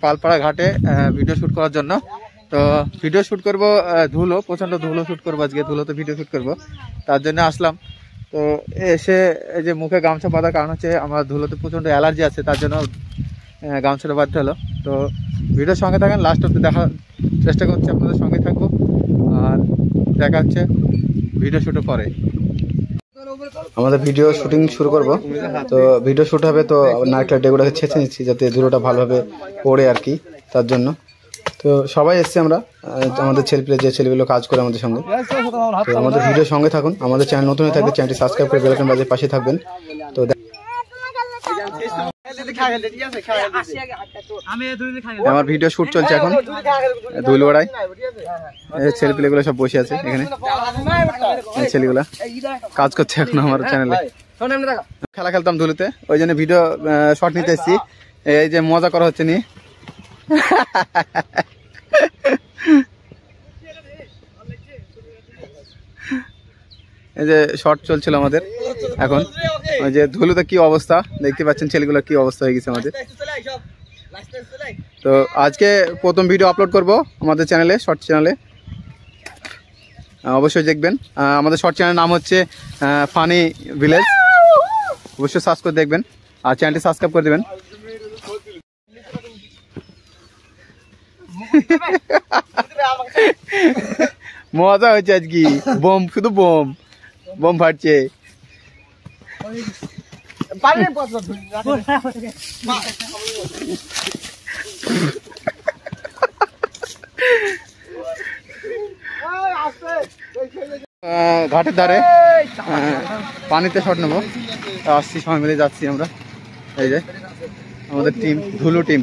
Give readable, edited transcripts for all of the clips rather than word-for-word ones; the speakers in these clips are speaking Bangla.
পালপাড়া ঘাটে ভিডিও শ্যুট করার জন্য। তো ভিডিও শ্যুট করবো, ধুলো প্রচণ্ড ধুলো শ্যুট করবো আজকে, ধুলোতে ভিডিও শ্যুট করবো, তার জন্য আসলাম। তো এসে এই যে মুখে গামছা বাঁধার কারণ হচ্ছে আমার ধুলোতে প্রচণ্ড অ্যালার্জি আছে, তার জন্য গামছাটা বাঁধতে হলো। তো ভিডিওর সঙ্গে থাকেন, লাস্ট অব্দি দেখার চেষ্টা করছি, আপনাদের সঙ্গে থাকবো। আর দেখা হচ্ছে ভিডিও শ্যুটের পরে। আমাদের ভিডিও শুটিং শুরু করব। তো ভিডিও শ্যুট হবে, তো নারকেল ডেগুলোকে ছেঁচে নিচ্ছি যাতে ধুলোটা ভালোভাবে পড়ে আর কি, তার জন্য। তো সবাই এসছি আমরা, আমাদের ছেলেপিলে যে ছেলেগুলো কাজ করে আমাদের সঙ্গে। তো আমাদের ভিডিওর সঙ্গে থাকুন, আমাদের চ্যানেল নতুন হয়ে থাকলে চ্যানেলটি সাবস্ক্রাইব করে বেল আইকন বাজিয়ে পাশে থাকবেন। তো আমার ভিডিও শুট চলছে এখন ধুলওয়াড়ায়, ছেলেপিলেগুলো সব বসে আছে এখানে, ছেলেগুলা কাজ করছে এখন আমার চ্যানেলে। খেলা খেলতাম ধুলোতে, ওই জন্য ভিডিও শর্ট নিতে এসেছি। এই যে মজা করা হচ্ছে নি, এই যে শর্ট চলছিল আমাদের এখন। ওই যে ধুলোতে কি অবস্থা দেখতে পাচ্ছেন, ছেলেগুলো কি অবস্থা হয়ে গেছে আমাদের। তো আজকে প্রথম ভিডিও আপলোড করব আমাদের চ্যানেলে, শর্ট চ্যানেলে, অবশ্যই দেখবেন। আমাদের শর্ট চ্যানেলের নাম হচ্ছে ফানি ভিলেজ, অবশ্যই সার্চ করে দেখবেন আর চ্যানেলটি সাবস্ক্রাইব করে দেবেন। মজা হয়েছে আজকে, বোম, শুধু বোম বোম ফাটছে। ঘাটের ধারে পানিতে শট নেবো, আসছি সবাই মিলে যাচ্ছি আমরা। এই যে আমাদের টিম, ধুলো টিম।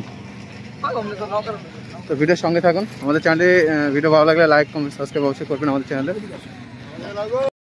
তো ভিডিওর সঙ্গে থাকুন, আমাদের চ্যানেলে ভিডিও ভালো লাগলে লাইক কমেন্ট সাবস্ক্রাইব অবশ্যই করবেন আমাদের চ্যানেলে।